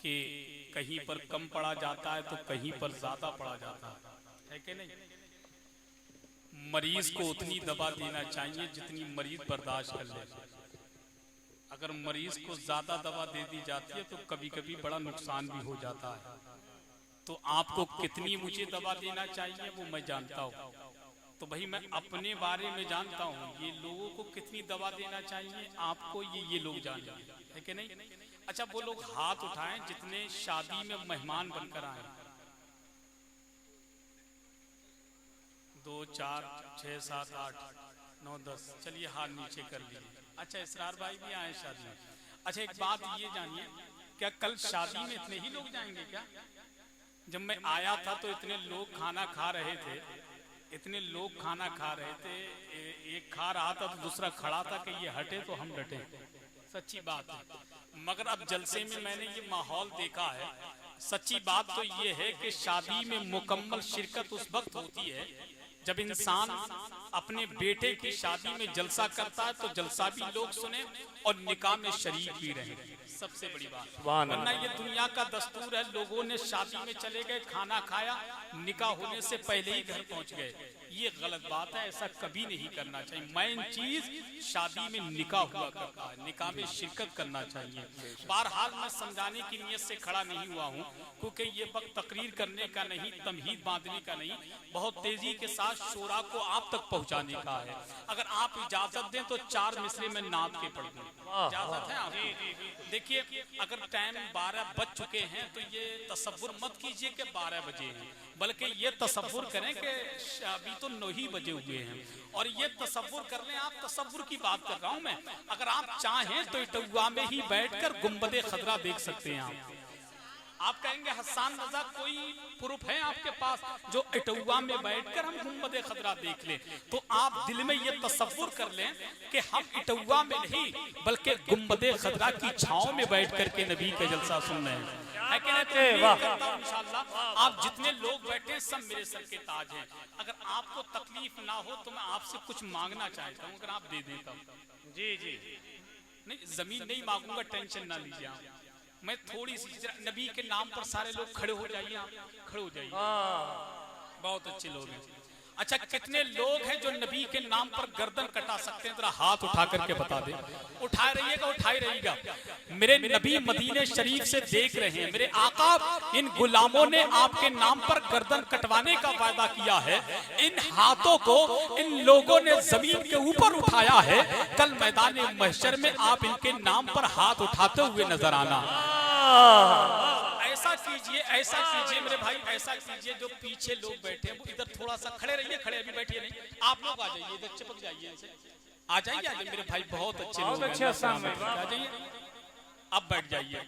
कि कहीं पर कम पढ़ा जाता है तो कहीं पर ज्यादा पढ़ा जाता है कि नहीं। मरीज को उतनी दवा देना चाहिए जितनी मरीज बर्दाश्त कर ले। अगर मरीज को ज्यादा दवा दे दी जाती है तो कभी कभी बड़ा नुकसान भी हो जाता है। तो आपको कितनी मुझे दवा देना चाहिए वो मैं जानता हूँ। तो भाई मैं अपने बारे में जानता हूँ, ये लोगों को कितनी दवा देना चाहिए आपको ये लोग जानेंगे, है कि नहीं। अच्छा वो लोग हाथ उठाएं जितने शादी में मेहमान बनकर आए। 2 4 6 7 8 9 10, चलिए हाथ नीचे कर लीजिए। अच्छा इसरार भाई भी आए शादी में। अच्छा एक बात ये जानिए, क्या कल शादी में इतने ही लोग जाएंगे क्या? जब मैं आया था तो इतने लोग खाना खा रहे थे, इतने लोग खाना खा रहे थे, एक खा रहा था तो दूसरा खड़ा था कि ये हटे तो हम डटे। सच्ची बात है। मगर अब जलसे में मैंने ये माहौल देखा है। सच्ची बात तो ये है कि शादी में मुकम्मल शिरकत उस वक्त होती है जब इंसान अपने बेटे की शादी में जलसा करता है तो जलसा भी लोग सुने और निकाह में शरीक भी रहे। सबसे बड़ी बात, वरना ये दुनिया का दस्तूर है, लोगों ने शादी में चले गए, खाना खाया, निकाह होने से पहले ही घर पहुंच गए। ये गलत बात है, ऐसा कभी नहीं करना चाहिए। मेन चीज शादी में निकाह हुआ करता है, निकाह में शिरकत करना चाहिए। बहरहाल मैं समझाने की नीयत से खड़ा नहीं हुआ हूँ, क्योंकि ये वक्त तकरीर करने का नहीं, तमहीद बांधने का नहीं, बहुत तेजी के साथ शोरा को आप तक पहुँचाने का है। अगर आप इजाजत दें तो 4 मिसरे में नात के पढ़ दें, इजाजत है आपको? देखिए अगर टाइम 12 बज चुके हैं तो ये तसव्वुर मत कीजिए कि 12 बजे हैं, बल्कि ये तसव्वुर करें कि अभी तो 9 ही बजे हुए हैं। और ये तसव्वुर कर लें, आप तसव्वुर की बात कर रहा हूं मैं। अगर आप चाहें तो इटौआ में ही बैठकर गुंबदे खदरा देख सकते हैं। आप कहेंगे हसन रजा कोई प्रूफ है आपके पास जो इटौआ में बैठकर हम गुंबदे खदरा देख लें? तो आप दिल में ये तसव्वुर कर लें कि हम इटौआ में नहीं बल्कि गुंबदे खदरा की छांव में बैठ करके नबी का जलसा सुन रहे हैं। इंशाअल्लाह आप जितने लोग बैठे सब मेरे सर के ताज हैं। अगर आपको तकलीफ ना हो तो मैं आपसे कुछ मांगना चाहता हूँ, अगर आप दे देता हूँ। जी जी नहीं, जमीन नहीं मांगूंगा, टेंशन ना लीजिए आप। मैं थोड़ी सी नबी के नाम पर सारे लोग खड़े हो जाइए, आप खड़े हो जाइए। बहुत अच्छे लोग हैं। अच्छा कितने लोग हैं जो नबी के नाम पर गर्दन कटा सकते हैं? जरा हाथ उठा करके बता दें। उठाए रहिएगा, उठाए रहिएगा। मेरे नबी मदीने शरीफ से देख रहे हैं, मेरे आका इन गुलामों ने आपके नाम पर गर्दन कटवाने का वादा किया है। इन हाथों को इन लोगों ने जमीन के ऊपर उठाया है। कल मैदान महशर में आप इनके नाम पर हाथ उठाते हुए नजर आना। ऐसा कीजिए मेरे भाई, ऐसा कीजिए जो पीछे लोग बैठे हैं वो इधर थोड़ा सा खड़े रहिए, खड़े अभी बैठिए नहीं, आप लोग आ जाइए इधर, चिपक जाइए, आ जाइए मेरे भाई, बहुत अच्छे लोग हैं, आ जाइए, अब बैठ जाइए,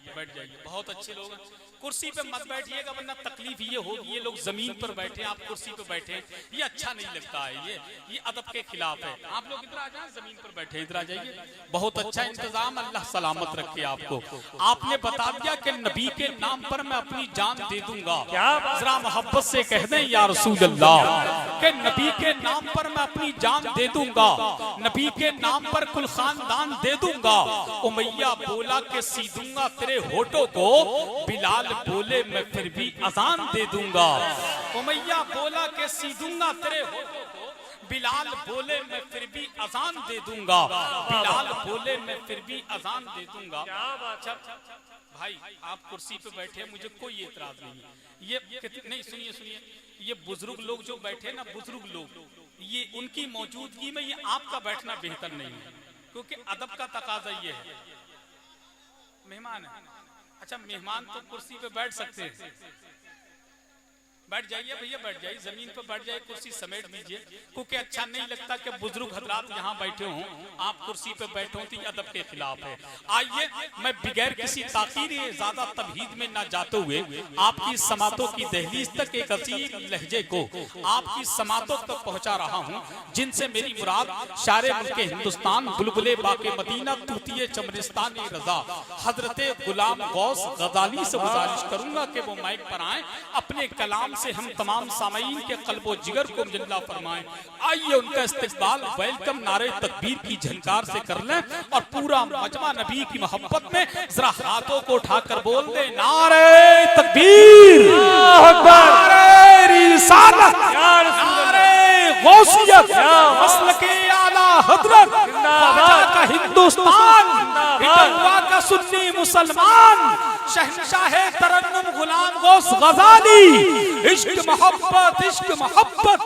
बहुत अच्छे लोग हैं। कुर्सी पे मत बैठिएगा वरना तकलीफ ये होगी, ये लोग जमीन पर बैठे, आप कुर्सी पे बैठे, ये अच्छा नहीं लगता है, ये अदब के खिलाफ है। आप लोग इधर आ जाए, जमीन पर बैठे, इधर आ जाइए। बहुत अच्छा इंतजाम, अल्लाह सलामत रखे आपको। आपने बता दिया कि नबी के नाम पर मैं अपनी जान दे दूंगा। जरा मोहब्बत से कह दें या रसूल अल्लाह के नबी के नाम पर मैं अपनी जान दे दूंगा, नबी के नाम पर कुल खानदान दे दूंगा। उमैया बोला के सी दूंगा तेरे होठों को, बिलाल बोले मैं फिर भी अजान दे दूंगा। उमैया बोला के सी दूंगा तेरे होठों को, बिलाल बोले मैं फिर भी अजान दे दूंगा। बिलाल बोले मैं फिर भी अजान दे दूंगा। भाई आप कुर्सी पे बैठे, मुझे कोई एतराज नहीं है। ये नहीं, सुनिए, ये बुजुर्ग लोग जो बैठे ना, बुजुर्ग लोग, ये उनकी मौजूदगी में ये आपका बैठना बेहतर नहीं है, क्योंकि अदब का तकाजा ये है। मेहमान है, अच्छा मेहमान तो कुर्सी पे बैठ सकते हैं, बैठ जाइए भैया, बैठ जाइए, जमीन पर बैठ जाइए, कुर्सी समेट दीजिए, क्योंकि अच्छा नहीं लगता कि बुजुर्ग हजरात यहाँ बैठे हों, आप कुर्सी पे बैठे हो, तो ये अदब के खिलाफ है। आइए मैं बगैर किसी ताकीर ज्यादा तबहीद में ना जाते हुए आपकी समातों की दहलीज तक एक असील लहजे को आपकी समातों तक पहुँचा रहा हूँ, जिनसे मेरी मुराद शारे मुल्क हिंदुस्तान बुलबुले बाके मदीना तूतिए चमरिस्तान रजा हजरत गुलाम गौस गजाली से गुजारिश करूंगा कि वो माइक पर आए, अपने कलाम से हम तमाम सामीन के कल्बो जिगर को जिंदा फरमाएं। आइए उनका इस्तकबाल वेलकम नारे तकबीर की झनकार से कर लें और पूरा मजमा नबी की मोहब्बत में जरा हाथों को उठाकर बोल दे नारे तकबीर, नारे रिसालत, नारे गौसियत, मसलके आला हजरत, ख्वाजा का हिंदुस्तान, इटवा का सुन्नी मुसलमान, शहंशाह तरन्नुम गुलाम गौस गजाली, इश्क मोहब्बत, इश्क मोहब्बत।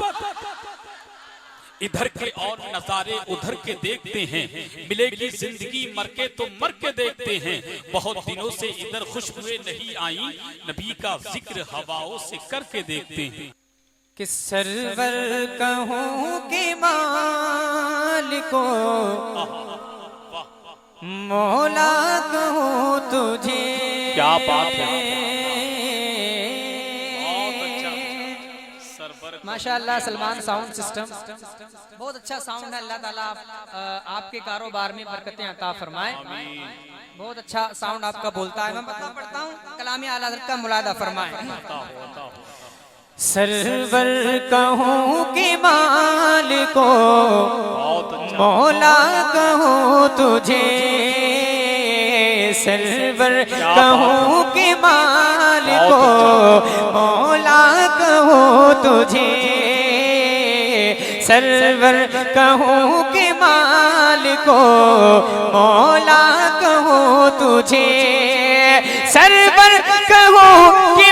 इधर के और नजारे उधर के देखते हैं, मिलेगी जिंदगी मर के तो मर के देखते हैं। बहुत दिनों से इधर खुशबुएं नहीं आई, नबी का जिक्र हवाओं से करके देखते हैं। कि सरवर कहूँ के मालिको, मौला कहूँ तुझे। क्या बात है, माशाअल्लाह। सलमान साउंड सिस्टम बहुत अच्छा साउंड है। अल्लाह ताला आपके कारोबार में बरकतें अता फरमाए। बहुत अच्छा साउंड आपका बोलता है। मैं पढ़ता हूँ कलामी आला हज़रत का मुलादा फरमाए। सरवर कहूँ के मालिको, मौला कहूँ तुझे। सरवर कहूँ के मालिको, मौला कहूँ तुझे। सरवर कहूँ के मालिको, मौला कहूँ तुझे। सरवर कहूँ के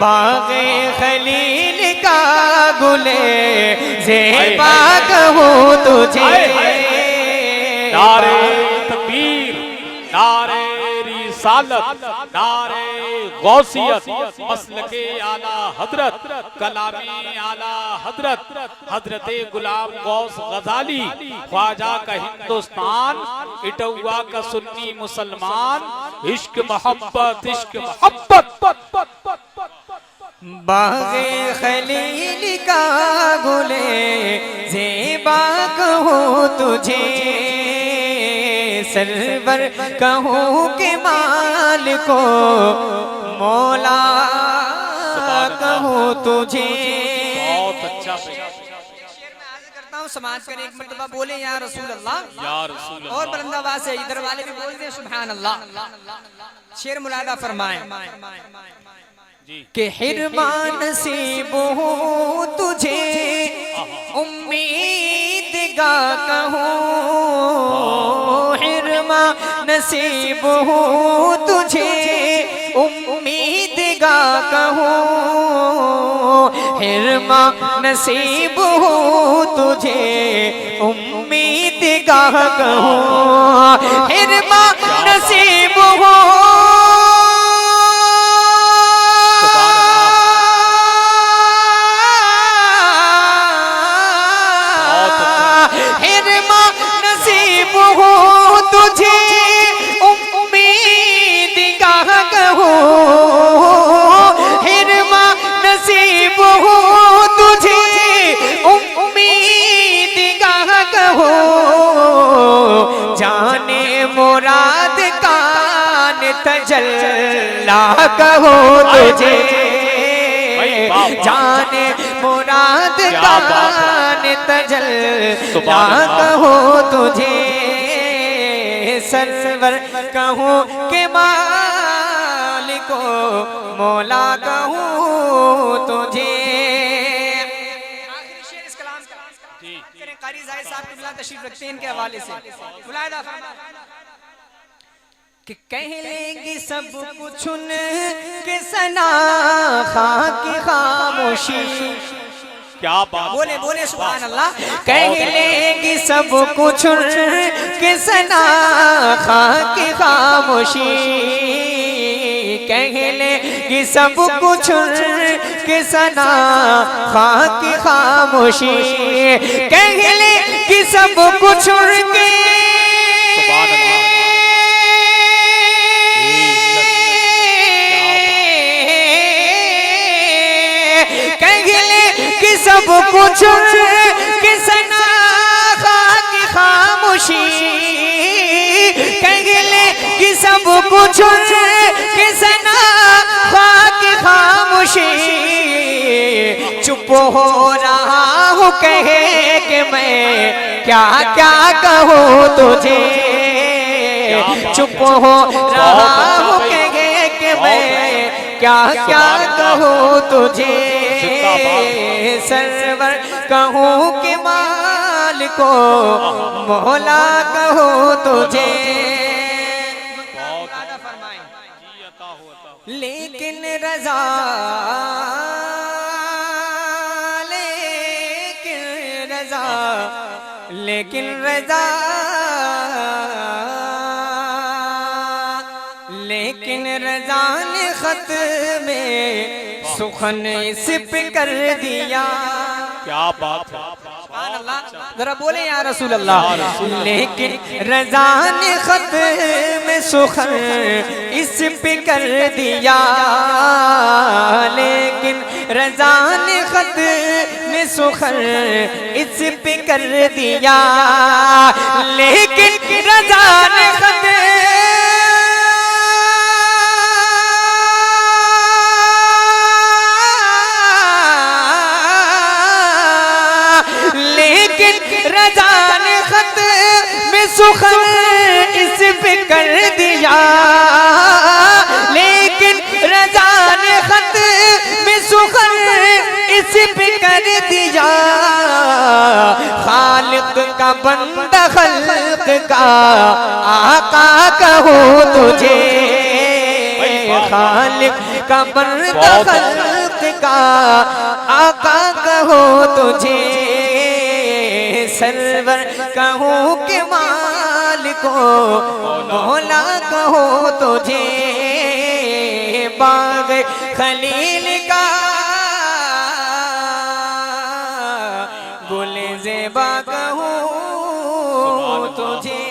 बागे खलील का गुले ज़ेबा कहूँ तुझे। नारे तकबीर, नारे रिसालत, नारे गौसियत, मसलके आला हजरत, कलामी आला हजरत, हजरते गुलाम गौस गजाली, ख्वाजा का हिंदुस्तान, इटवा का सुन्नी मुसलमान, इश्क मोहब्बत, इश्क मोहब्बत। बागे खलील का गुले ज़ेबा कहूँ तुझे। सरवर कहूँ के मालिको, मौला कहूँ तुझे। बहुत अच्छा करता हूँ समाज कर एक मर्तबा बोले या रसूल अल्लाह, या रसूल अल्लाह। और बुलंद आवाज़ से इधर वाले भी बोल दे सुभान अल्लाह। शेर मुलादा फरमाए कि हिरमान नसीब हूँ तुझे, उम्मीद गा कहूँ। हिरमा नसीब हूँ तुझे, उम्मीद गा कहूँ। हिरमा नसीब हूँ तुझे, उम्मीद गा कहूँ। हिरमा नसीब हूँ तुझे, उम्मीद का कहूँ। हिरमा नसीब हो तुझे, उम्मीद का कहूँ। जाने मुराद कान तजल्ला कहूँ तुझे। जाने मुराद कान तजल्ला कहूँ तुझे। सरवर कहूँ के मालिको, मौला कहूँ तुझे। आखिरी शेर इस कलाम का कारी ज़ाहिद साहब किबला तशरीफ रखते हैं इनके हवाले से। मुलाहिदा कि कह लेंगे सब कुछ उनके सना, खाकी खामोशी। क्या बात, बोले बोले सुभान अल्लाह। कह लेंगी सब कुछ के सना, खाकी खामोशी। कह लेंगी सब कुछ कि सना खाक खामोशी कह ले कि सब कुछ उनके सब कुछ कि सना खाक खामोशी कह ले कि सब कुछ कि सना खाक खामोशी चुप हो रहा हूँ कहे कि मैं क्या क्या कहूँ तुझे चुप हो रहा हूँ कहे कि मैं क्या क्या कहूँ तुझे सरवर कहूँ कि माल को मौला कहूँ तुझे लेकिन रजा लेकिन रजा लेकिन रजा ने खत में सुखन इस पे कर दिया। क्या बात है, जरा बोले या रसूल अल्लाह। लेकिन रजा ने खत में सुखन इस पे कर दिया। लेकिन रजा ने खत में सुखन इस पे कर दिया। लेकिन रजा ने खत रजा ने खत में सुखन इस पे कर दिया। लेकिन रजा ने खत में सुखन इस पे कर दिया। खालिक का बंदा खल्क का आका कहूँ तुझे। खालिक का बंदा खल्क का आका कहूँ तुझे। सरवर कहूँ कि माल को मौला कहूँ तुझे। बाग खलील का गुल ज़ेबा कहूँ तुझे।